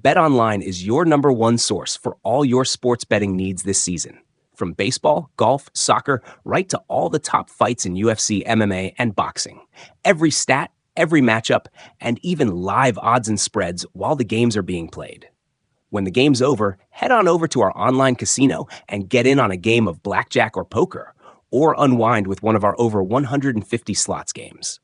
BetOnline is your number one source for all your sports betting needs this season. From baseball, golf, soccer, right to all the top fights in UFC, MMA, and boxing. Every stat, every matchup, and even live odds and spreads while the games are being played. When the game's over, head on over to our online casino and get in on a game of blackjack or poker, or unwind with one of our over 150 slots games.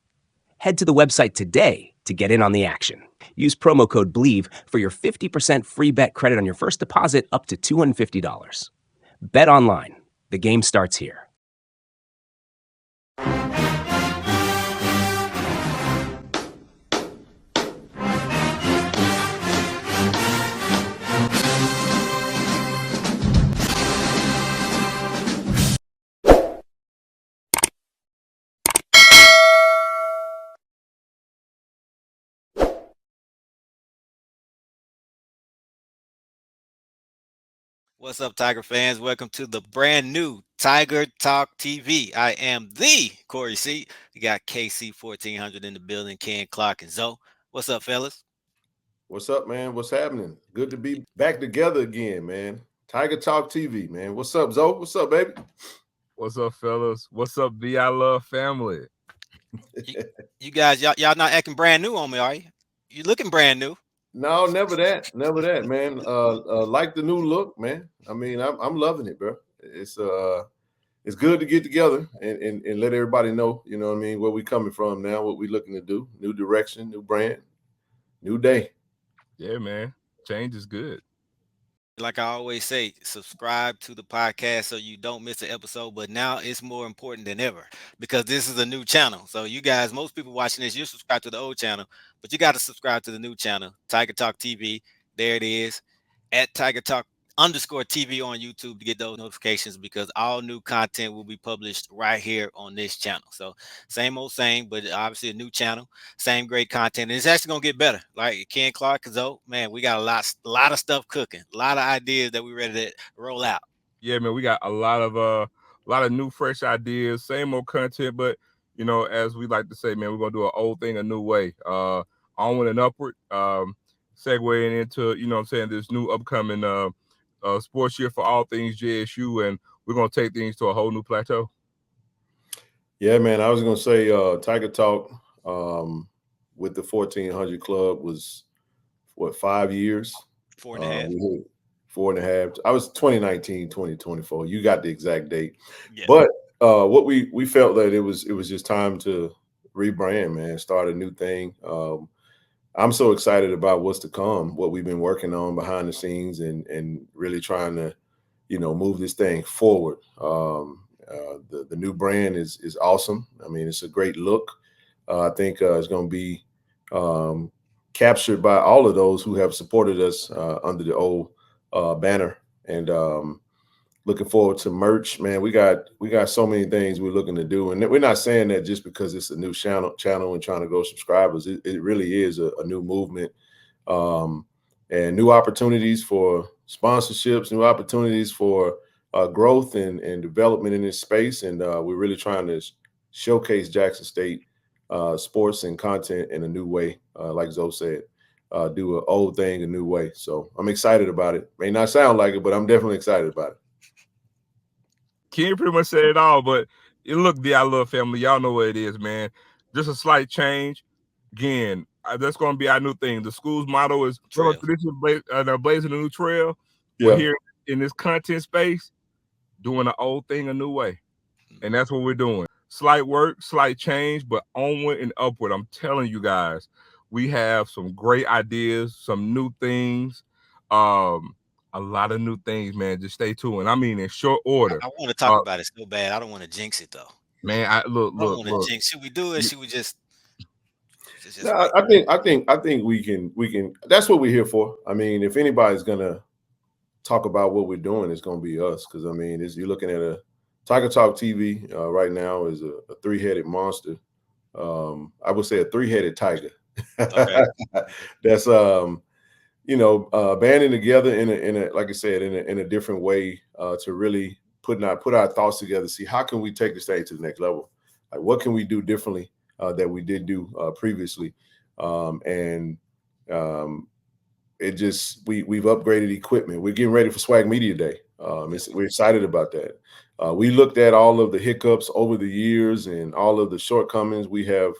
Head to the website today to get in on the action. Use promo code BLEAV for your 50% free bet credit on your first deposit up to $250. Bet online. The game starts here. What's up, Tiger fans? Welcome to the brand new Tiger Talk TV. I am the Corey C. You got KC 1400 in the building, Ken Clark, and Zoe. What's up, fellas? What's up, man? What's happening? Good to be back together again, man. Tiger Talk TV, man. What's up, Zoe? What's up, baby? What's up, fellas? What's up, I Love family? You guys, y'all not acting brand new on me, are you? You looking brand new? No, never that, man. Like the new look, man. I mean, I'm loving it, bro. It's good to get together and let everybody know, you know what I mean, where we coming from now, what we looking to do, new direction, new brand, new day. Yeah, man. Change is good. Like I always say, subscribe to the podcast so you don't miss an episode. But now it's more important than ever because this is a new channel. So you guys, most people watching this, you subscribe to the old channel, but you got to subscribe to the new channel, Tiger Talk TV. There it is, at Tiger Talk _TV on YouTube to get those notifications because all new content will be published right here on this channel. So same old same, but obviously a new channel, same great content. And it's actually gonna get better. Like Ken Clark, Zoe, man, we got a lot of stuff cooking, a lot of ideas that we ready to roll out. Yeah, man, we got a lot of new fresh ideas, same old content, but you know, as we like to say, man, we're gonna do an old thing a new way. Onward and upward. Segueing into, you know what I'm saying, this new upcoming sports year for all things JSU, and we're gonna take things to a whole new plateau. Yeah, man. I was gonna say Tiger Talk with the 1400 Club was what, 5 years? 4.5. 4.5. I was 2019, 2024. You got the exact date. Yeah. But what we felt that it was just time to rebrand, man, start a new thing. I'm so excited about what's to come, what we've been working on behind the scenes and really trying to, you know, move this thing forward. The new brand is awesome. I mean, it's a great look. I think it's going to be captured by all of those who have supported us under the old banner. And looking forward to merch, man. We got so many things we're looking to do, and we're not saying that just because it's a new channel and trying to grow subscribers. It really is a new movement, and new opportunities for sponsorships, new opportunities for growth and development in this space. And we're really trying to showcase Jackson State sports and content in a new way, like Zoe said. Do an old thing a new way. So I'm excited about it. May not sound like it, but I'm definitely excited about it. Ken pretty much said it all, but look, I Love family, y'all know what it is, man. Just a slight change. Again, that's going to be our new thing. The school's motto is blazing a new trail. Yeah. We're here in this content space, doing an old thing a new way. And that's what we're doing. Slight work, slight change, but onward and upward. I'm telling you guys, we have some great ideas, some new things, a lot of new things, man. Just stay tuned. I mean, in short order. I want to talk about it so bad. I don't want to jinx it though. Man, I don't want to jinx. Should we do it? Should we just no, I think we can. That's what we're here for. I mean, if anybody's gonna talk about what we're doing, it's gonna be us. Because I mean, you're looking at a Tiger Talk TV right now is a three-headed monster. I would say a three-headed tiger. Okay. That's banding together in a like I said in a different way to really put our thoughts together. See how can we take the stage to the next level? Like what can we do differently that we did do previously, and we've upgraded equipment. We're getting ready for SWAC Media Day. We're excited about that. We looked at all of the hiccups over the years and all of the shortcomings. We have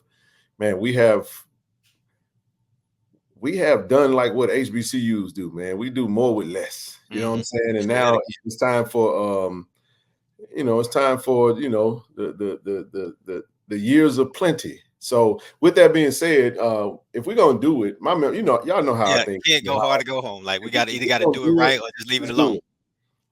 done like what HBCUs do, man. We do more with less. You know what I'm saying? And now it's time for the years of plenty. So with that being said, if we're gonna do it, y'all know how I think. Can't go hard to go home. Like we got to do it right or just leave it let's alone. do it.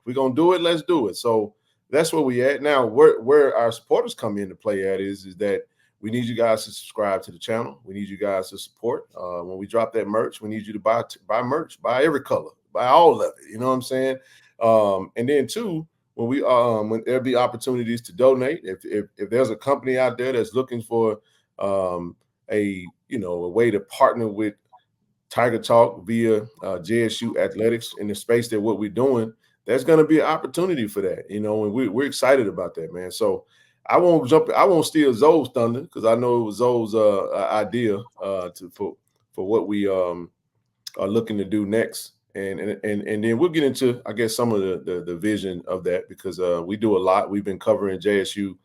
If we're gonna do it, let's do it. So that's where we at now. Where our supporters come into play at is that we need you guys to subscribe to the channel. We need you guys to support. When we drop that merch, we need you to buy merch, buy every color, buy all of it. You know what I'm saying? And then two, when there'll be opportunities to donate. If there's a company out there that's looking for a way to partner with Tiger Talk via JSU Athletics in the space that what we're doing, there's going to be an opportunity for that, and we're excited about that, man. So I won't steal Zoe's thunder because I know it was Zoe's idea for what we are looking to do next. And then we'll get into, I guess, some of the vision of that because we do a lot. We've been covering JSU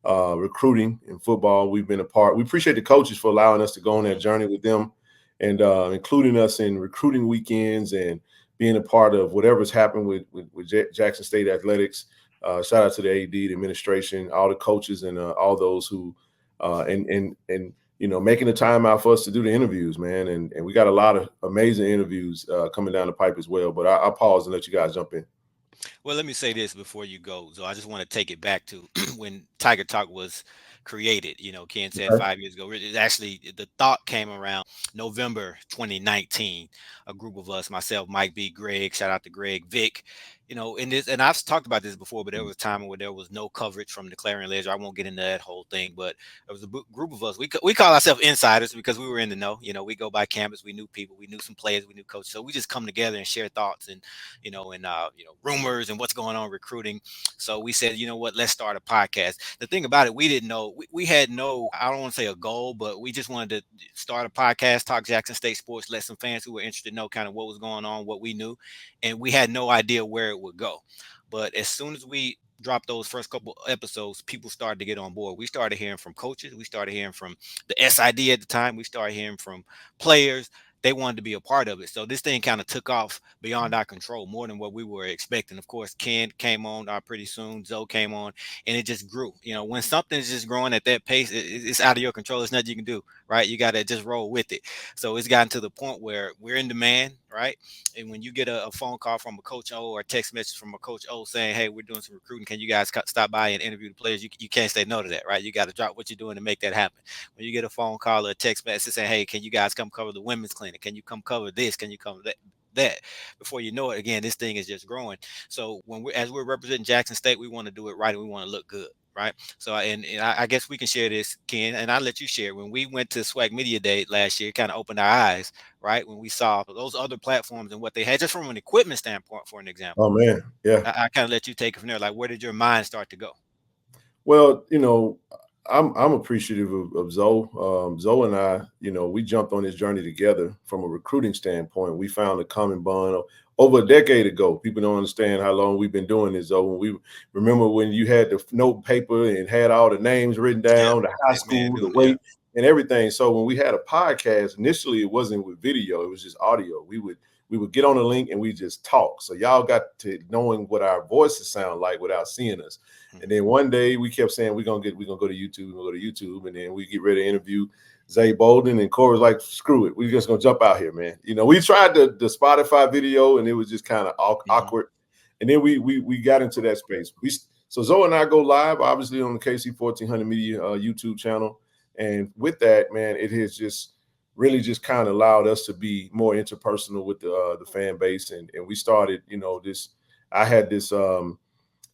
recruiting in football. We've been a part. We appreciate the coaches for allowing us to go on that journey with them and including us in recruiting weekends and being a part of whatever's happened with Jackson State Athletics. Shout out to the AD, the administration, all the coaches, and all those who making the time out for us to do the interviews, man. And we got a lot of amazing interviews coming down the pipe as well. But I'll pause and let you guys jump in. Well, let me say this before you go. So I just want to take it back to when Tiger Talk was created. Ken said 5 years ago. Actually, the thought came around November 2019. A group of us, myself, Mike B, Greg, shout out to Greg, Vic, in this, and I've talked about this before, but there was a time where there was no coverage from the Clarion Ledger. I won't get into that whole thing, but there was a group of us. We call ourselves insiders because we were in the know. We go by campus, we knew people, we knew some players, we knew coaches. So we just come together and share thoughts and rumors and what's going on recruiting. So we said, you know what, let's start a podcast. The thing about it, we didn't know, we had no, I don't want to say a goal, but we just wanted to start a podcast, talk Jackson State sports, let some fans who were interested know kind of what was going on, what we knew, and we had no idea where it would go. But as soon as we dropped those first couple episodes, people started to get on board. We started hearing from coaches. We started hearing from the SID at the time. We started hearing from players. They wanted to be a part of it. So this thing kind of took off beyond our control, more than what we were expecting. Of course, Ken came on pretty soon. Zoe came on, and it just grew. When something's just growing at that pace, it's out of your control. There's nothing you can do, right? You got to just roll with it. So it's gotten to the point where we're in demand, right? And when you get a phone call from a Coach O or a text message from a Coach O saying, hey, we're doing some recruiting, can you guys stop by and interview the players? You can't say no to that, right? You got to drop what you're doing to make that happen. When you get a phone call or a text message saying, hey, can you guys come cover the women's clinic? Can you come cover this? Can you cover that? Before you know it, again, this thing is just growing. So as we're representing Jackson State, we want to do it right and we want to look good. Right. So, and I guess we can share this, Ken, and I'll let you share. When we went to SWAC Media Day last year, it kind of opened our eyes, right? When we saw those other platforms and what they had, just from an equipment standpoint, for an example. Oh, man. Yeah. I kind of let you take it from there. Like, where did your mind start to go? Well, I'm appreciative of Zoe. Zoe and I, we jumped on this journey together from a recruiting standpoint. We found a common bond over a decade ago. People don't understand how long we've been doing this, Zoe. We remember when you had the note paper and had all the names written down, the high school, the weight, and everything. So when we had a podcast, initially it wasn't with video; it was just audio. We would get on a link and we just talk. So y'all got to knowing what our voices sound like without seeing us. And then one day we kept saying we're gonna go to YouTube, and then we get ready to interview Zay Bolden, and Corey's like, screw it, we're just gonna jump out here, man. We tried the Spotify video and it was just kind of awkward. And then we got into that space. So Zoe and I go live, obviously, on the KC 1400 Media YouTube channel. And with that, man, it has just really just kind of allowed us to be more interpersonal with the fan base. And we started, I had this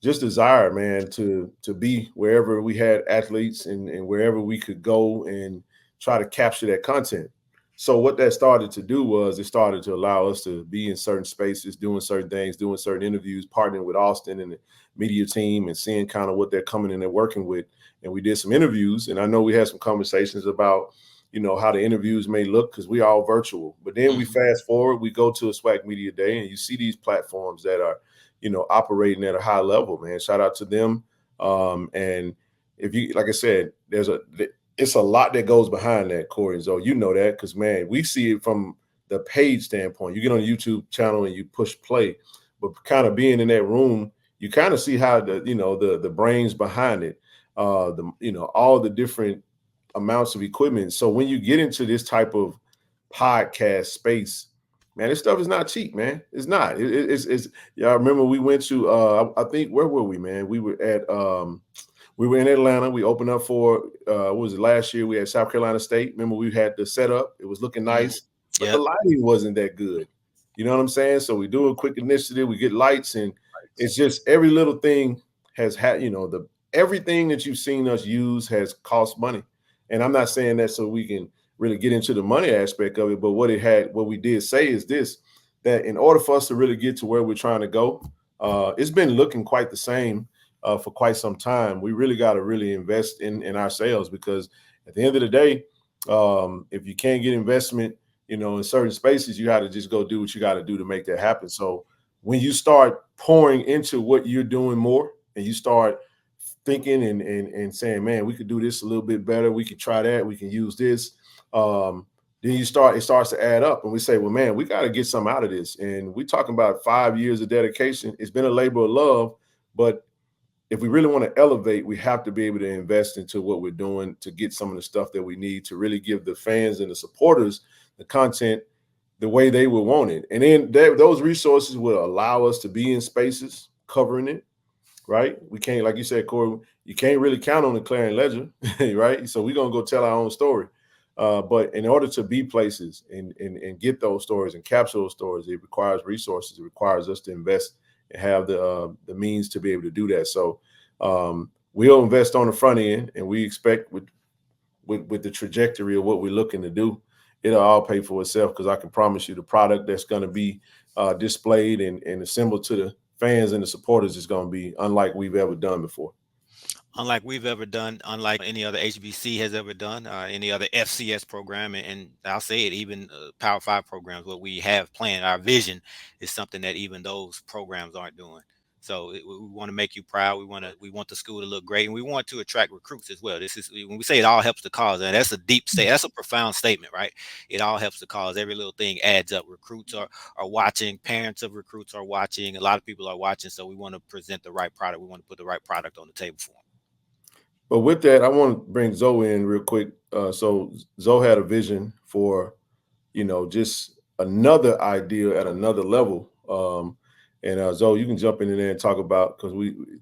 just desire, man, to be wherever we had athletes and wherever we could go and try to capture that content. So what that started to do was it started to allow us to be in certain spaces, doing certain things, doing certain interviews, partnering with Austin and the media team and seeing kind of what they're coming in and working with. And we did some interviews, and I know we had some conversations about how the interviews may look because we all virtual. But then we fast forward, we go to a SWAC Media Day, and you see these platforms that are, operating at a high level, man. Shout out to them. And if you, like I said, it's a lot that goes behind that, Corey. So you know that because, man, we see it from the page standpoint. You get on the YouTube channel and you push play, but kind of being in that room, you kind of see how the brains behind it, all the different amounts of equipment. So when you get into this type of podcast space, man, this stuff is not cheap, man. It's not. It's yeah. I remember we went to I think, where were we, man? We were at we were in Atlanta. We opened up for what was it, last year? We had South Carolina State. Remember, we had the setup. It was looking nice, but the lighting wasn't that good. You know what I'm saying? So we do a quick initiative. We get lights, and it's just every little thing has had, everything that you've seen us use has cost money. And I'm not saying that so we can really get into the money aspect of it, but what we did say is this, that in order for us to really get to where we're trying to go, it's been looking quite the same for quite some time. We really got to really invest in ourselves, because at the end of the day, if you can't get investment, in certain spaces, you got to just go do what you got to do to make that happen. So when you start pouring into what you're doing more, and you start thinking and saying, man, we could do this a little bit better, we could try that, we can use this, then it starts to add up, and we say, well, man, we got to get some out of this. And we're talking about 5 years of dedication. It's been a labor of love, but if we really want to elevate, we have to be able to invest into what we're doing to get some of the stuff that we need to really give the fans and the supporters the content the way they would want it. And then those resources will allow us to be in spaces covering it, right? We can't, like you said, Corey, you can't really count on the Clarion Ledger, right? So we're going to go tell our own story. But in order to be places and get those stories and capture those stories, it requires resources. It requires us to invest and have the means to be able to do that. So we'll invest on the front end, and we expect with the trajectory of what we're looking to do, it'll all pay for itself, because I can promise you the product that's going to be displayed and assembled to the fans and the supporters is going to be unlike we've ever done before. Unlike we've ever done, unlike any other HBC has ever done, any other FCS program, and I'll say it, even Power 5 programs, what we have planned, our vision is something that even those programs aren't doing. So we want to make you proud. We want the school to look great, and we want to attract recruits as well. This is when we say it all helps the cause, and that's a deep state. That's a profound statement, right? It all helps the cause. Every little thing adds up. Recruits are watching. Parents of recruits are watching. A lot of people are watching. So we want to present the right product. We want to put the right product on the table for them. But with that, I want to bring Zoe in real quick. So Zoe had a vision for, just another idea at another level. And Zoe, you can jump in there and talk about, because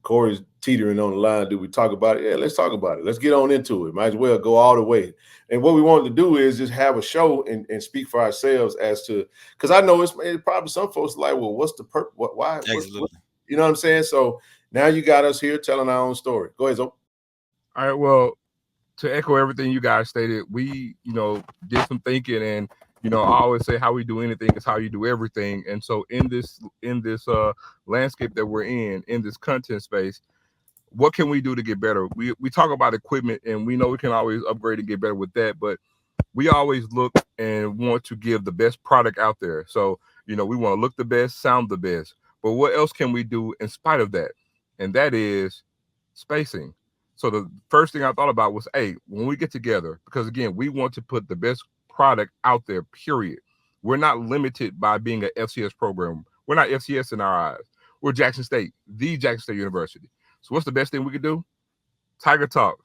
Corey's teetering on the line. Do we talk about it? Yeah, let's talk about it. Let's get on into it. Might as well go all the way. And what we wanted to do is just have a show and speak for ourselves as to, because I know it's probably some folks like, well, what's the purpose? Why? You know what I'm saying? So now you got us here telling our own story. Go ahead, Zoe. All right. Well, to echo everything you guys stated, we, did some thinking, and, I always say how we do anything is how you do everything. And so in this landscape that we're in this content space, what can we do to get better? We talk about equipment, and we know we can always upgrade and get better with that, but we always look and want to give the best product out there. So, we want to look the best, sound the best, but what else can we do in spite of that? And that is spacing. So the first thing I thought about was, hey, when we get together, because again, we want to put the best product out there, period. We're not limited by being an FCS program. We're not FCS in our eyes. We're Jackson State, the Jackson State University. So what's the best thing we could do? Tiger Talk.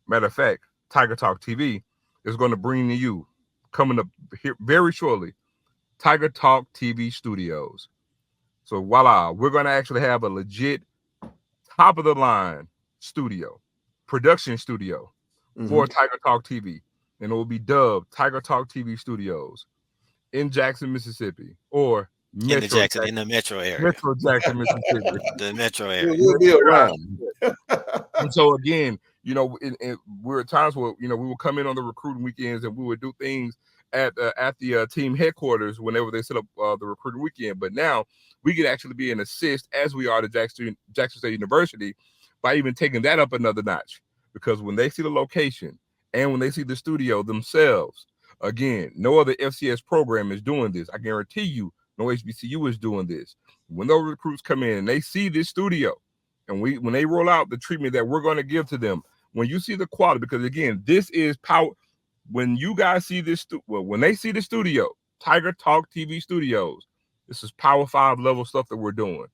Matter of fact, Tiger Talk TV is going to bring to you, coming up here very shortly, Tiger Talk TV Studios. So voila, we're going to actually have a legit top of the line production studio for Tiger Talk TV, and it will be dubbed Tiger Talk TV Studios in Jackson, Mississippi, or in the metro area. Metro Jackson, Mississippi. The metro area. We'll be around. And so again, we're at times where we will come in on the recruiting weekends, and we would do things at the team headquarters whenever they set up the recruiting weekend. But now we can actually be an assist, as we are to Jackson State University, by even taking that up another notch, because when they see the location and when they see the studio themselves. Again, no other FCS program is doing this. I guarantee you, no HBCU is doing this. When those recruits come in and they see this studio, and when they roll out the treatment that we're going to give to them, when you see the quality, because again, this is power. When you guys see this, when they see the studio, Tiger Talk TV Studios, this is Power 5 level stuff that we're doing.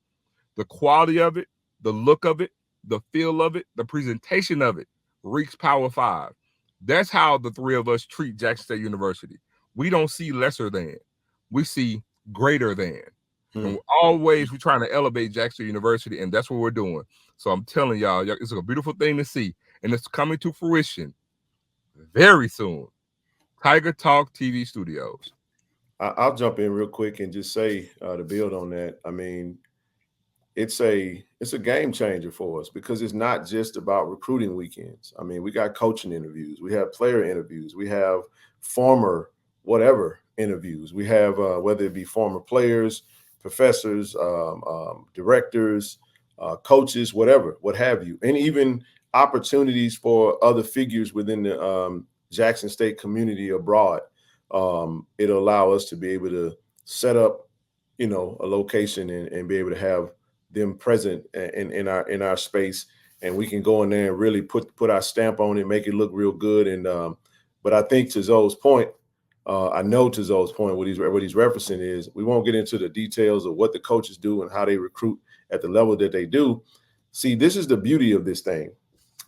The quality of it, the look of it, the feel of it, the presentation of it reeks Power 5. That's how the three of us treat Jackson State University. We don't see lesser than, we see greater than. And we're trying to elevate Jackson State University, and that's what we're doing. So I'm telling y'all, it's a beautiful thing to see, and it's coming to fruition very soon. Tiger Talk TV Studios. I'll jump in real quick and just say to build on that. I mean, it's a game changer for us because it's not just about recruiting weekends. I mean, we got coaching interviews, we have player interviews, we have former whatever interviews. We have whether it be former players, professors, directors, coaches, whatever, what have you, and even opportunities for other figures within the Jackson State community abroad. It'll allow us to be able to set up, a location and be able to have them present in our space, and we can go in there and really put our stamp on it, make it look real good. And but I think to Zoe's point, I know to Zoe's point, what he's referencing is we won't get into the details of what the coaches do and how they recruit at the level that they do. See, this is the beauty of this thing.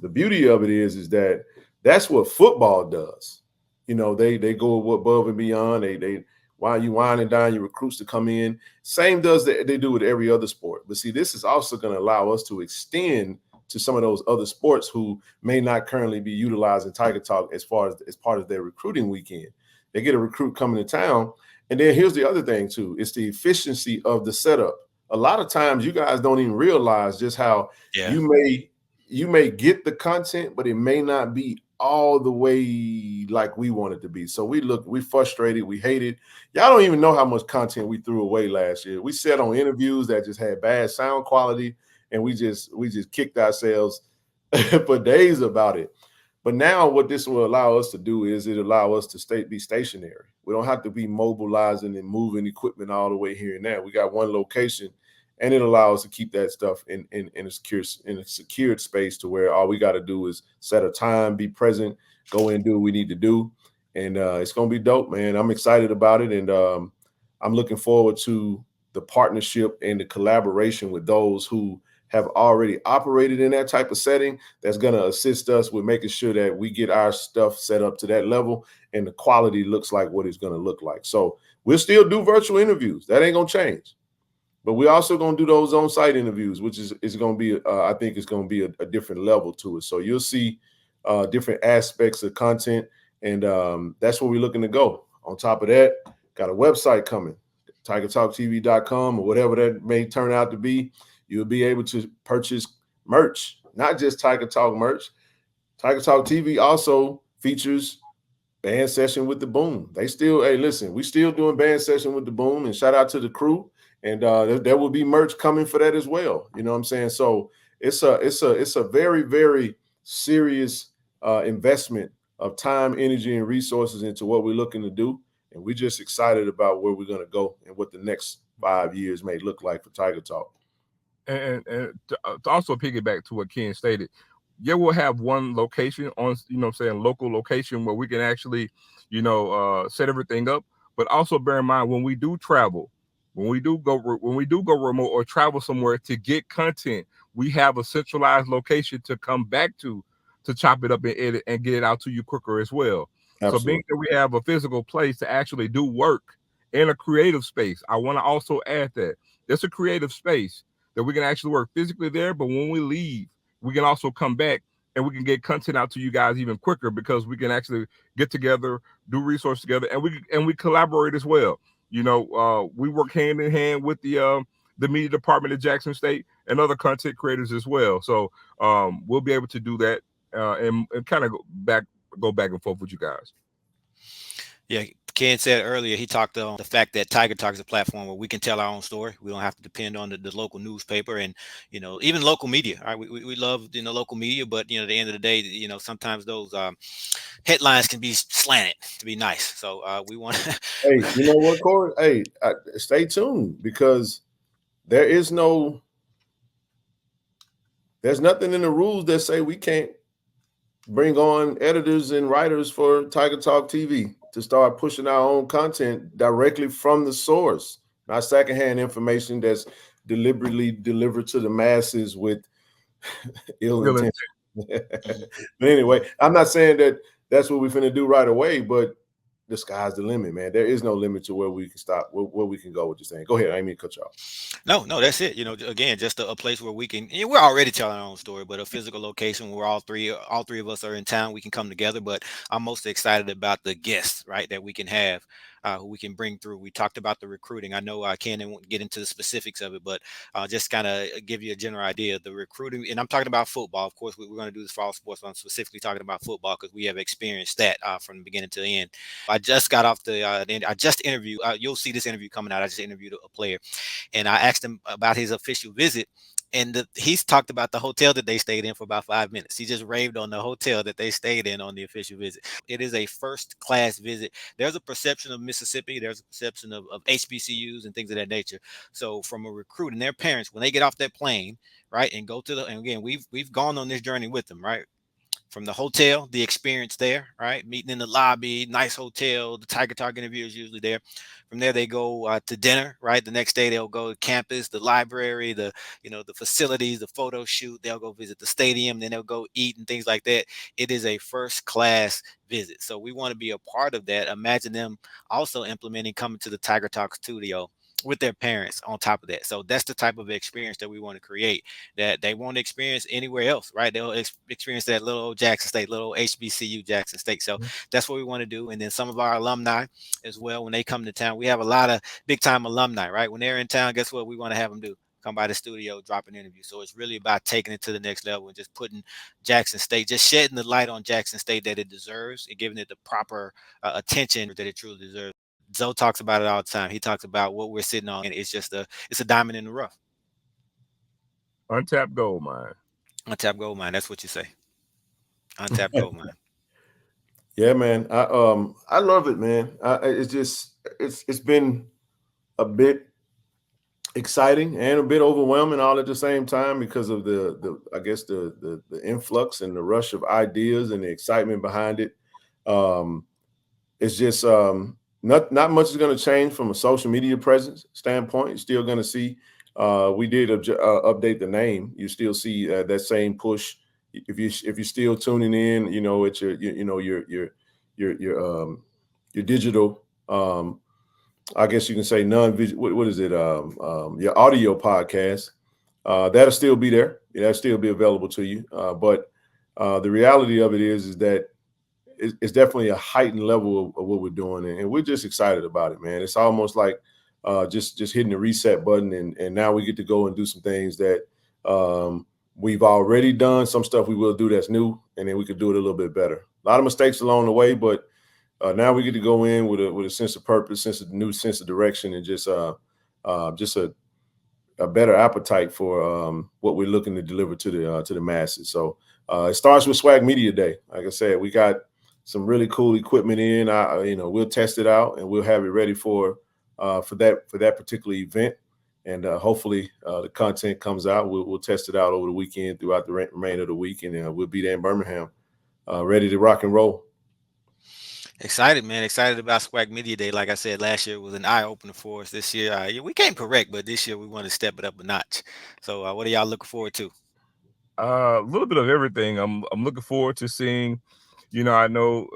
The beauty of it is that that's what football does. They go above and beyond. They while you wine and dine your recruits to come in. Same does they do with every other sport. But see, this is also going to allow us to extend to some of those other sports who may not currently be utilizing Tiger Talk as part of their recruiting weekend. They get a recruit coming to town. And then here's the other thing too. It's the efficiency of the setup. A lot of times you guys don't even realize just how you may get the content, but it may not be all the way like we want it to be. So we frustrated, we hated. Y'all don't even know how much content we threw away last year. We sat on interviews that just had bad sound quality, and we just kicked ourselves for days about it. But now what this will allow us to do is it allow us to be stationary. We don't have to be mobilizing and moving equipment all the way here and there. We got one location, and it allows us to keep that stuff in a secured space to where all we got to do is set a time, be present, go in and do what we need to do. And it's going to be dope, man. I'm excited about it. And I'm looking forward to the partnership and the collaboration with those who have already operated in that type of setting. That's going to assist us with making sure that we get our stuff set up to that level and the quality looks like what it's going to look like. So we'll still do virtual interviews. That ain't going to change. But we're also going to do those on-site interviews, which is going to be, I think it's going to be a different level to it. So you'll see different aspects of content, and that's where we're looking to go. On top of that, got a website coming, tigertalktv.com or whatever that may turn out to be. You'll be able to purchase merch, not just Tiger Talk merch. Tiger Talk TV also features Band Session with the Boom. They still, hey, listen, we still doing Band Session with the Boom, and shout out to the crew. And there will be merch coming for that as well. You know what I'm saying? So it's a very, very serious investment of time, energy, and resources into what we're looking to do. And we're just excited about where we're going to go and what the next 5 years may look like for Tiger Talk. And to also piggyback to what Ken stated, we'll have one location on, local location where we can actually, set everything up. But also bear in mind when we do travel, when we do go remote or travel somewhere to get content, we have a centralized location to come back to chop it up and edit and get it out to you quicker as well. Absolutely. So being that we have a physical place to actually do work in a creative space, I want to also add that there's a creative space that we can actually work physically there, but when we leave, we can also come back and we can get content out to you guys even quicker because we can actually get together, do resources together, and we collaborate as well. We work hand in hand with the media department at Jackson State and other content creators as well. So we'll be able to do that and kind of go back and forth with you guys. Yeah, Ken said earlier, he talked on the fact that Tiger Talk is a platform where we can tell our own story. We don't have to depend on the local newspaper and, even local media. All right, we love, local media, but, at the end of the day, sometimes those headlines can be slanted to be nice. So we want to. Hey, you know what, Corey? Hey, stay tuned, because there's nothing in the rules that say we can't bring on editors and writers for Tiger Talk TV to start pushing our own content directly from the source, not secondhand information that's deliberately delivered to the masses with ill intent. But anyway, I'm not saying that that's what we're finna do right away, but the sky's the limit, man. There is no limit to where we can stop, where we can go with this thing. Go ahead. I didn't mean to cut you off. No, that's it. Again, just a place where we can. We're already telling our own story, but a physical location where all three of us are in town, we can come together. But I'm most excited about the guests, right, that we can have, who we can bring through. We talked about the recruiting. I know Ken won't get into the specifics of it, but just kind of give you a general idea of the recruiting. And I'm talking about football. Of course, we're going to do this for all sports, but I'm specifically talking about football because we have experienced that from the beginning to the end. I just got off I just interviewed. You'll see this interview coming out. I just interviewed a player, and I asked him about his official visit. And he's talked about the hotel that they stayed in for about 5 minutes. He just raved on the hotel that they stayed in on the official visit. It is a first-class visit. There's a perception of Mississippi. There's a perception of HBCUs and things of that nature. So from a recruit and their parents, when they get off that plane, right, and go to and again, we've gone on this journey with them, right? From the hotel, the experience there, right? Meeting in the lobby, nice hotel. The Tiger Talk interview is usually there. From there, they go to dinner, right? The next day, they'll go to campus, the library, the facilities, the photo shoot. They'll go visit the stadium, then they'll go eat and things like that. It is a first class visit. So we want to be a part of that. Imagine them also implementing coming to the Tiger Talk studio with their parents on top of that. So that's the type of experience that we want to create that they won't experience anywhere else, right? They'll experience that little old Jackson State, little HBCU Jackson State. So that's what we want to do. And then some of our alumni as well, when they come to town, we have a lot of big time alumni, right? When they're in town, guess what we want to have them do? Come by the studio, drop an interview. So it's really about taking it to the next level and just putting Jackson State, just shedding the light on Jackson State that it deserves and giving it the proper attention that it truly deserves. Zoe talks about it all the time. He talks about what we're sitting on, and it's a diamond in the rough. Untapped gold mine. Untapped gold mine. That's what you say. Untapped gold mine. Yeah, man. I love it, man. It's been a bit exciting and a bit overwhelming all at the same time because of the influx and the rush of ideas and the excitement behind it. It's just not much is going to change from a social media presence standpoint. You're still going to see. We did update the name. You still see that same push. If you're still tuning in, it's your digital. I guess you can say non-visual. What is it? Your audio podcast. That'll still be there. That'll still be available to you. But the reality of it is that it's definitely a heightened level of what we're doing, and we're just excited about it, man. It's almost like just hitting the reset button, and now we get to go and do some things that we've already done, some stuff we will do that's new, and then we could do it a little bit better. A lot of mistakes along the way, but now we get to go in with a sense of purpose, sense of direction, and just a better appetite for what we're looking to deliver to the masses. So it starts with SWAC Media Day. Like I said, we got some really cool equipment in. We'll test it out and we'll have it ready for that particular event. And hopefully the content comes out. We'll test it out over the weekend throughout the remainder of the week, and we'll be there in Birmingham, ready to rock and roll. Excited, man. Excited about SWAC Media Day. Like I said, last year was an eye-opener for us. This year, we came correct, but this year we want to step it up a notch. So what are y'all looking forward to? A little bit of everything. I'm looking forward to seeing, I know,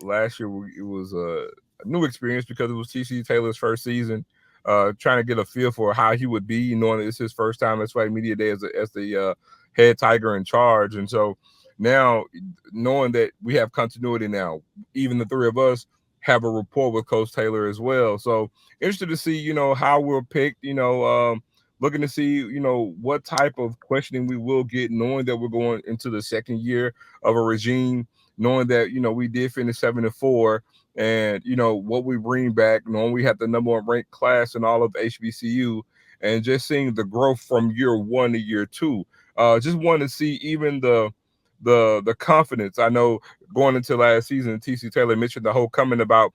last year it was a new experience because it was TC Taylor's first season, trying to get a feel for how he would be, knowing that it's his first time at SWAC Media Day as the head Tiger in charge. And so now knowing that we have continuity now, even the three of us have a rapport with Coach Taylor as well. So interested to see, how we're picked, looking to see, what type of questioning we will get, knowing that we're going into the second year of a regime, knowing that, we did finish 7-4, And what we bring back, knowing we had the number one ranked class in all of HBCU, and just seeing the growth from year one to year two. Just wanted to see even the confidence. I know going into last season, TC Taylor mentioned the whole comment about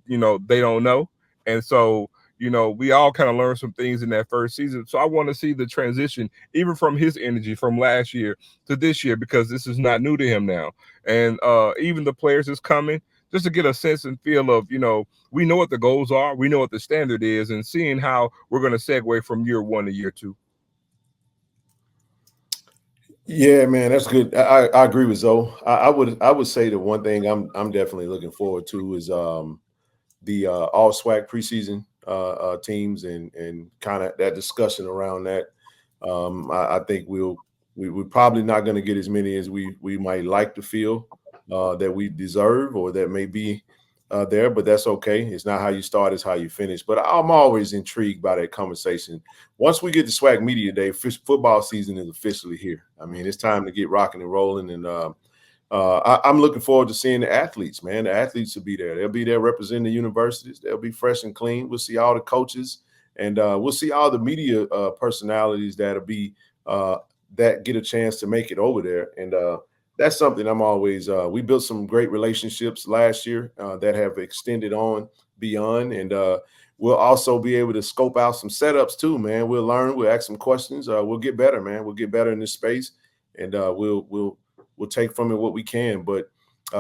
they don't know, and so we all kind of learned some things in that first season. So I want to see the transition, even from his energy from last year to this year, because this is not new to him now. And even the players is coming, just to get a sense and feel of, we know what the goals are, we know what the standard is, and seeing how we're going to segue from year one to year two. Yeah, man, that's good. I agree with Zoe. I would say the one thing I'm definitely looking forward to is the all SWAC preseason teams and kind of that discussion around that. I think we're probably not going to get as many as we might like to feel that we deserve or that may be there, but that's okay. It's not how you start, it's how you finish. But I'm always intrigued by that conversation. Once we get to SWAC Media Day, football season is officially here. I mean, it's time to get rocking and rolling, and I'm looking forward to seeing the athletes, man. The athletes will be there. They'll be there representing the universities. They'll be fresh and clean. We'll see all the coaches, and we'll see all the media personalities that'll be that get a chance to make it over there. And that's something I'm always we built some great relationships last year that have extended on beyond. And we'll also be able to scope out some setups too, man. We'll learn, we'll ask some questions. We'll get better, man. We'll get better in this space, and we'll take from it what we can. But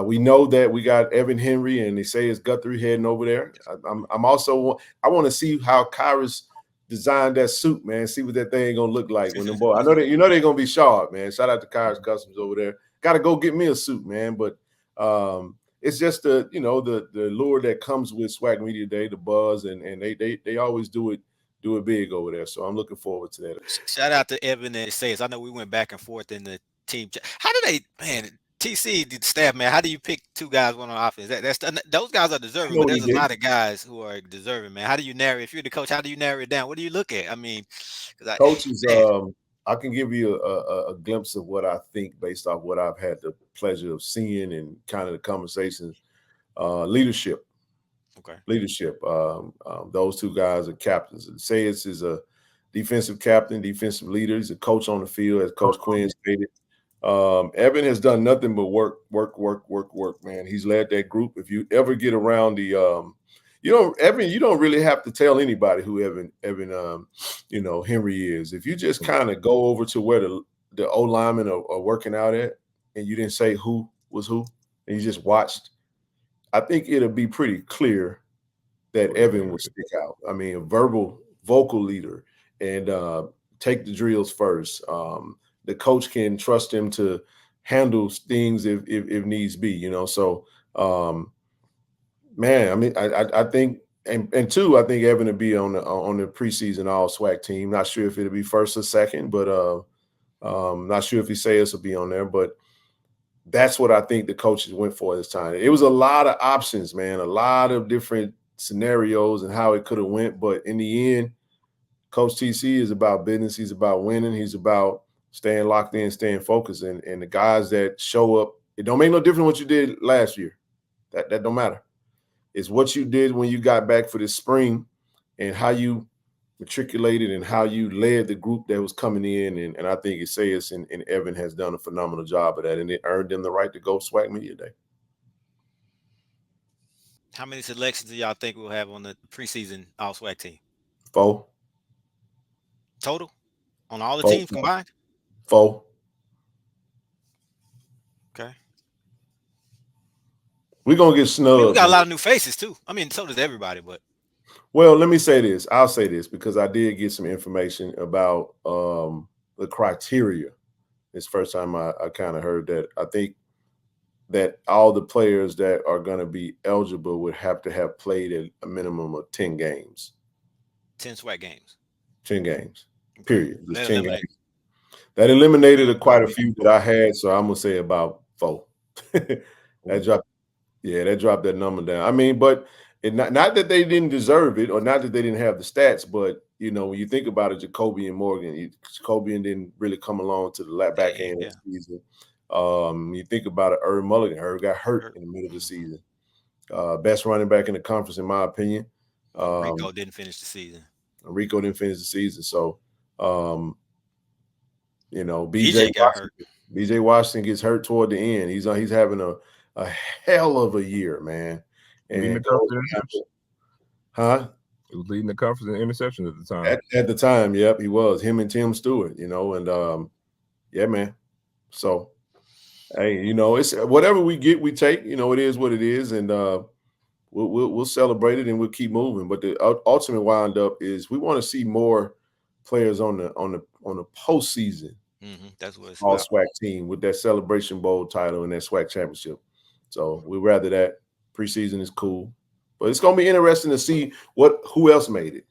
we know that we got Evan Henry, and they say it's Guthrie heading over there. I want to see how Kyra's designed that suit, man. See what that thing gonna look like when the boy. I know that they're gonna be sharp, man. Shout out to Kyra's Customs over there. Got to go get me a suit, man. But it's just the lure that comes with SWAC Media Day, the buzz, and they always do it big over there. So I'm looking forward to that. Shout out to Evan and Sayers. I know we went back and forth in the team chat. How do they, man? TC, the staff, man. How do you pick two guys, one on offense? Those guys are deserving, but there's a lot of guys who are deserving, man. How do you narrow? If you're the coach, how do you narrow it down? What do you look at? I mean, coaches. I can give you a glimpse of what I think based off what I've had the pleasure of seeing and kind of the conversations. Leadership. Okay. Leadership. Those two guys are captains. Sayers is a defensive captain, defensive leader. He's a coach on the field, as Coach Quinn stated. Evan has done nothing but work, man. He's led that group. If you ever get around the Evan, you don't really have to tell anybody who Evan Henry is. If you just kind of go over to where the O linemen are working out at, and you didn't say who was who, and you just watched, I think it'll be pretty clear that Evan will stick out. I mean, a vocal leader, and take the drills first. The coach can trust him to handle things if needs be. So. Man, I mean, I think, and two, I think Evan will be on the preseason all SWAC team. Not sure if it'll be first or second, but not sure if Sayers will be on there. But that's what I think the coaches went for this time. It was a lot of options, man, a lot of different scenarios and how it could have went. But in the end, Coach TC is about business. He's about winning. He's about staying locked in, staying focused. And the guys that show up, it don't make no difference what you did last year. That don't matter. It's what you did when you got back for this spring and how you matriculated and how you led the group that was coming in. And I think Sayers and Evan has done a phenomenal job of that, and it earned them the right to go SWAC Media Day. How many selections do y'all think we'll have on the preseason all SWAC team? 4. Total? On all the teams combined? 4. Okay. We're going to get snubbed. We got a lot of new faces, too. I mean, so does everybody, but. Well, let me say this. I'll say this because I did get some information about the criteria. It's the first time I kind of heard that. I think that all the players that are going to be eligible would have to have played at a minimum of 10 games. 10 SWAC games. 10 games, period. Just 10 games. That eliminated quite a few that I had, so I'm going to say about 4. That dropped that number down. I mean, but not that they didn't deserve it or not that they didn't have the stats, but, when you think about it, Jacoby and Morgan, Jacoby didn't really come along to the back end of the season. You think about it, Mulligan got hurt in the middle of the season. Best running back in the conference, in my opinion. Rico didn't finish the season. So, BJ Washington gets hurt toward the end. He's having a hell of a year, man. And leading the conference in interceptions. Huh? He was leading the conference in interceptions at the time. At the time, yep, he was. Him and Tim Stewart, and yeah, man. So, hey, it's whatever we get, we take. It is what it is, and we'll celebrate it and we'll keep moving. But the ultimate wind up is we want to see more players on the postseason. That's what it's all about. SWAC team with that Celebration Bowl title and that SWAC championship. So we'd rather that. Preseason is cool, but it's gonna be interesting to see who else made it.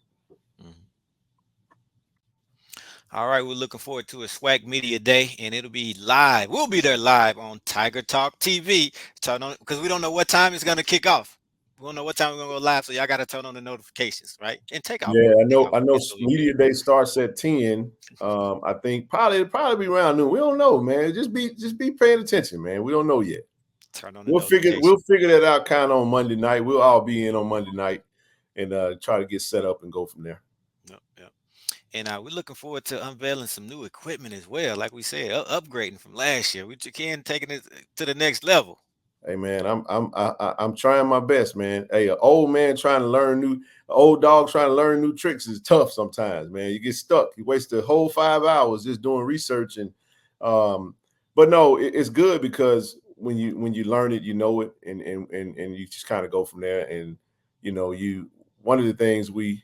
All right, we're looking forward to a SWAC Media Day, and it'll be live. We'll be there live on Tiger Talk TV. Turn on, because we don't know what time it's gonna kick off. We don't know what time we're gonna go live, so y'all gotta turn on the notifications, right? And take off. Yeah, I know. Media Day starts at 10. I think probably be around noon. We don't know, man. Just be paying attention, man. We don't know yet. Turn on the We'll figure that out kind of on Monday night. We'll all be in on Monday night and try to get set up and go from there. Yep. And we're looking forward to unveiling some new equipment as well. Like we said, upgrading from last year. We can taking it to the next level. Hey man, I'm trying my best, man. Hey, an old man trying to learn old dog trying to learn new tricks is tough sometimes, man. You get stuck. You waste the whole 5 hours just doing research and but no, it's good because when you learn it, you know it, and you just kind of go from there. And one of the things we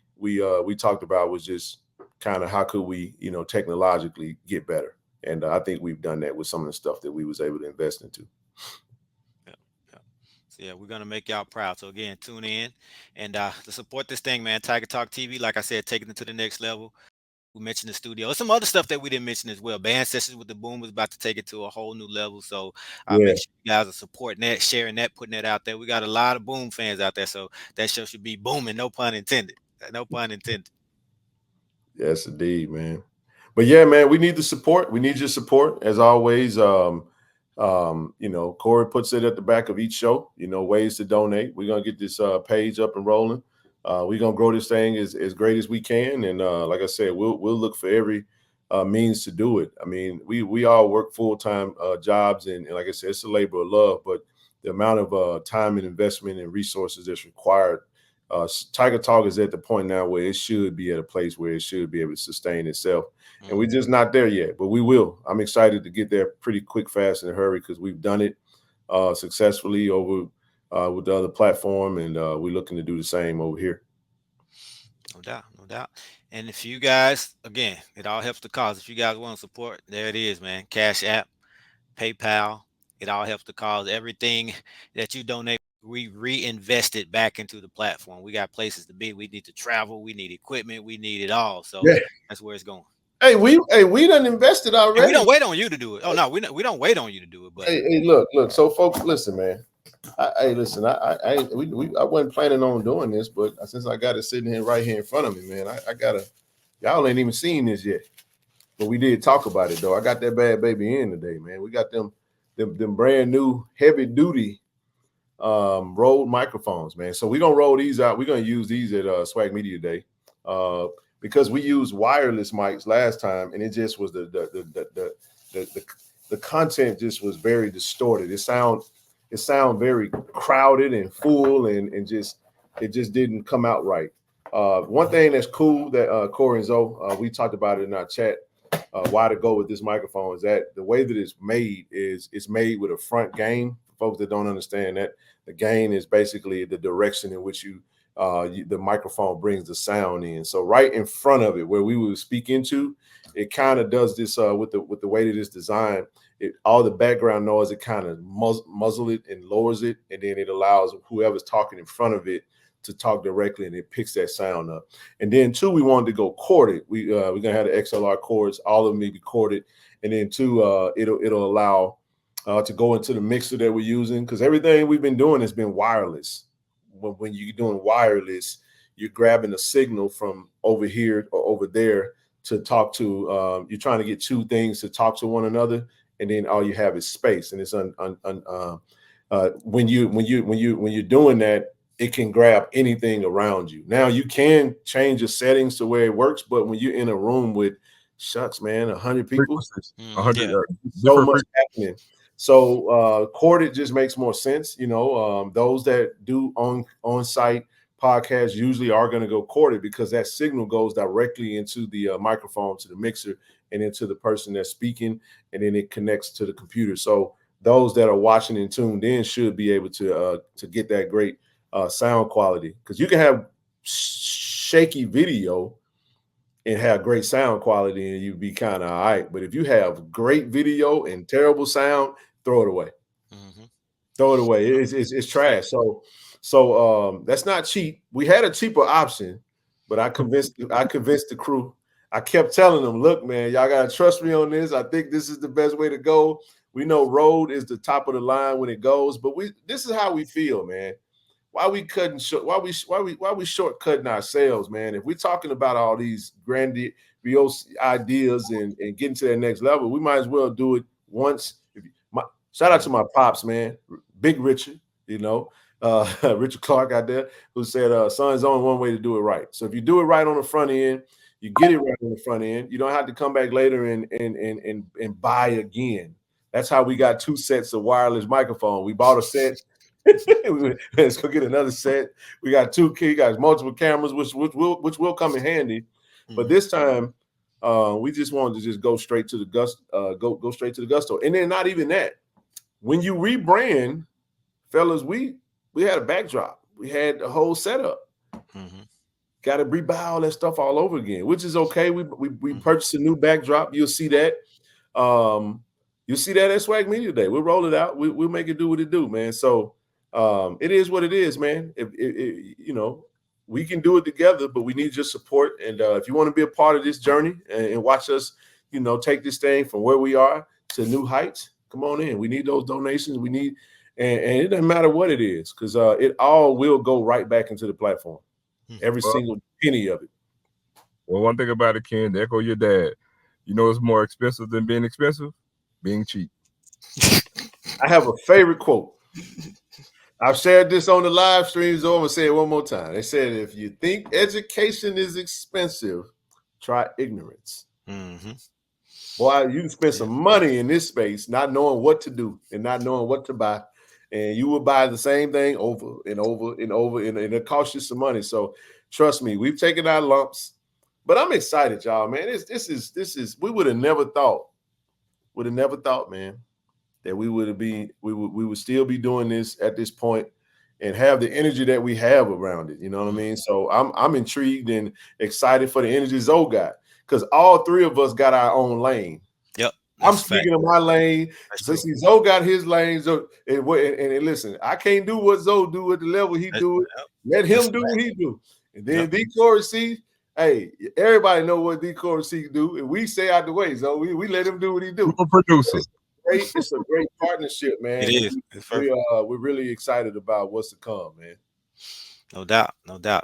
talked about was just kind of how could we technologically get better, and I think we've done that with some of the stuff that we was able to invest into. So yeah, we're gonna make y'all proud. So again, tune in and to support this thing, man. Tiger Talk TV, like I said, taking it to the next level. We mentioned the studio. There's some other stuff that we didn't mention as well. Band sessions with the Boom was about to take it to a whole new level. So make sure you guys are supporting that, sharing that, putting that out there. We got a lot of Boom fans out there, so that show should be booming. No pun intended. No pun intended. Yes, indeed, man. But yeah, man, we need the support. We need your support as always. Corey puts it at the back of each show. Ways to donate. We're gonna get this page up and rolling. We're gonna grow this thing as great as we can, and like I said, we'll look for every means to do it. I mean, we all work full-time jobs, and like I said, it's a labor of love. But the amount of time and investment and resources that's required, Tiger Talk is at the point now where it should be at a place where it should be able to sustain itself, and we're just not there yet. But we will. I'm excited to get there pretty quick, fast, in a hurry because we've done it successfully over. With the other platform, and we're looking to do the same over here. No doubt. And if you guys, again, it all helps the cause. If you guys want to support, there it is, man. Cash App, PayPal, it all helps the cause. Everything that you donate, we reinvest it back into the platform. We got places to be. We need to travel. We need equipment. We need it all. So that's where it's going. Hey, we done invested already. And we don't wait on you to do it. Oh no, we don't wait on you to do it. But hey, look. So folks, listen, man. I wasn't planning on doing this, but since I got it sitting right here in front of me, man, I gotta. Y'all ain't even seen this yet, but we did talk about it though. I got that bad baby in today, man. We got them brand new heavy duty Rode microphones, man. So we're gonna roll these out. We're gonna use these at SWAC Media Day because we used wireless mics last time, and it just was the content just was very distorted. It sound very crowded and full, and it just didn't come out right. One thing that's cool that Corey and Zoe, we talked about it in our chat, why to go with this microphone is that the way that it's made is it's made with a front gain. For folks that don't understand that, the gain is basically the direction in which the microphone brings the sound in. So right in front of it, where we will speak into, it kind of does this with the way that it's designed. All the background noise, it kind of muzzle it and lowers it, and then it allows whoever's talking in front of it to talk directly, and it picks that sound up. And then two, we wanted to go corded. We're gonna have the XLR cords, all of them may be corded, and then two, it'll allow to go into the mixer that we're using, because everything we've been doing has been wireless. When you're doing wireless, you're grabbing a signal from over here or over there to talk to. You're trying to get two things to talk to one another, and then all you have is space, and it's when you're doing that, it can grab anything around you. Now you can change your settings to where it works, but when you're in a room with shucks, man, 100 people, Mm, 100 yeah. so much happening. So corded just makes more sense. Those that do on-site podcasts usually are going to go corded because that signal goes directly into the microphone, to the mixer, and into the person that's speaking, and then it connects to the computer. So those that are watching and tuned in should be able to get that great sound quality, because you can have shaky video and have great sound quality and you'd be kind of all right. But if you have great video and terrible sound, throw it away. Mm-hmm. Throw it away. It's trash. So that's not cheap. We had a cheaper option, but I convinced the crew. I kept telling them, look, man, y'all gotta trust me on this. I think this is the best way to go. We know Rode is the top of the line when it goes, but this is how we feel, man. Why we shortcutting ourselves, man? If we're talking about all these grandiose ideas and getting to that next level, we might as well do it once. Shout out to my pops, man, Big Richard, Richard Clark out there, who said, son, there's only one way to do it right. So if you do it right on the front end, you get it right on the front end. You don't have to come back later and buy again. That's how we got 2 sets of wireless microphone. We bought a set. Let's go get another set. We got 2 key guys, multiple cameras, which will come in handy. But this time, we just wanted to just go straight to the go straight to the gusto. And then not even that. When you rebrand, fellas, we had a backdrop. We had the whole setup. Mm-hmm. Got to rebuy all that stuff all over again, which is okay. We purchased a new backdrop. You'll see that. You'll see that at SWAC Media Day. We'll roll it out. We'll make it do what it do, man. So it is what it is, man. If we can do it together, but we need your support. And if you want to be a part of this journey and watch us, take this thing from where we are to new heights, come on in. We need those donations. We need, and it doesn't matter what it is, because it all will go right back into the platform. Every single penny of it. Well, one thing about it, Ken, to echo your dad, it's more expensive than being expensive, being cheap. I have a favorite quote. I've shared this on the live streams, so I'm going to say it one more time. They said, if you think education is expensive, try ignorance. Mm-hmm. Boy, you can spend some money in this space not knowing what to do and not knowing what to buy, and you will buy the same thing over and over and over, and it costs you some money. So trust me, we've taken our lumps, but I'm excited, y'all, man. This is we would have never thought, man, that we would still be doing this at this point and have the energy that we have around it. You know what I mean? So I'm intrigued and excited for the energy Zoe got, because all 3 of us got our own lane. Yep. I'm speaking of my lane. So see, Zoe got his lane. And listen, I can't do what Zoe do at the level he do it. Let him do what he do. And then D. Corey C, hey, everybody know what D. Corey C do, and we stay out the way. So we let him do what he do. We're producer. It's a great partnership, man. It is. We're really excited about what's to come, man. No doubt.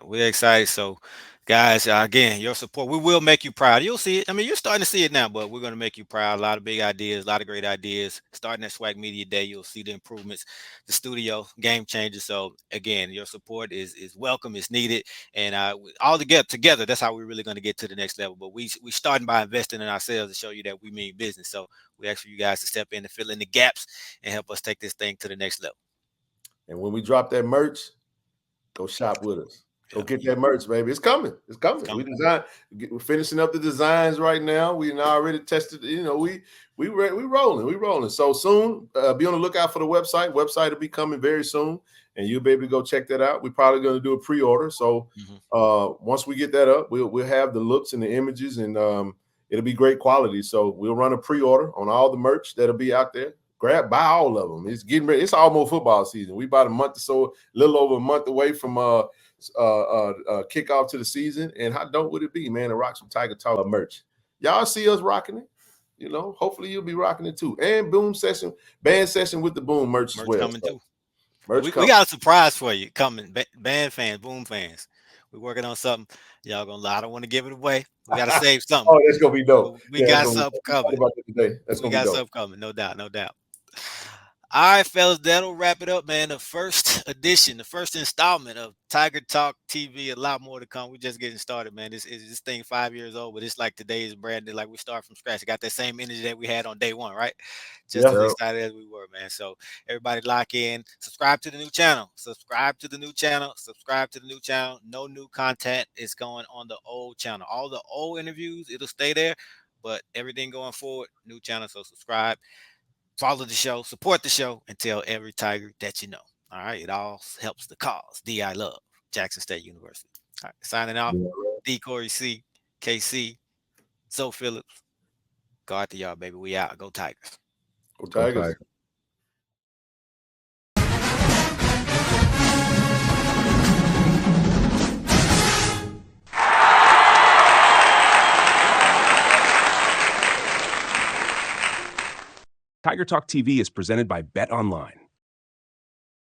We're excited. So, guys, again, your support, we will make you proud. You'll see it. I mean, you're starting to see it now, but we're going to make you proud. A lot of big ideas, a lot of great ideas. Starting at SWAC Media Day, you'll see the improvements. The studio, game changer. So, again, your support is welcome, is needed. And all together, that's how we're really going to get to the next level. But we starting by investing in ourselves to show you that we mean business. So, we ask for you guys to step in and fill in the gaps and help us take this thing to the next level. And when we drop that merch, go shop with us. Go get that merch, baby. It's coming. We're finishing up the designs right now. We already tested. We rolling. So soon, be on the lookout for the website. Website will be coming very soon, and you'll be able to go check that out. We're probably going to do a pre-order. So once we get that up, we'll have the looks and the images, and it'll be great quality. So we'll run a pre-order on all the merch that'll be out there. Buy all of them. It's getting ready. It's almost football season. We about a month or so, a little over a month away from kickoff to the season. And how dope would it be, man, to rock some Tiger Talk merch? Y'all see us rocking it. Hopefully you'll be rocking it too. And band session with the Boom merch as well. Coming too. We got a surprise for you coming. Band fans, Boom fans. We're working on something. Y'all gonna lie. I don't want to give it away. We gotta save something. Oh, that's gonna be dope. We got something coming. We got something coming, no doubt. No doubt. All right, fellas, that'll wrap it up, man. The first edition, the first installment of Tiger Talk TV. A lot more to come. We're just getting started, man. This thing 5 years old, but it's like today's brand new. Like we start from scratch. It got that same energy that we had on day one, right? Just as Yeah. excited as we were, man. So everybody lock in. Subscribe to the new channel. Subscribe to the new channel. Subscribe to the new channel. No new content is going on the old channel. All the old interviews, it'll stay there, but everything going forward, new channel. So subscribe. Follow the show, support the show, and tell every Tiger that you know. All right. It all helps the cause. D.I. Love, Jackson State University. All right. Signing off. Yeah. D. Corey C. KC. Zoe Phillips. Go out to y'all, baby. We out. Go Tigers. Go Tigers. Tiger Talk TV is presented by BetOnline.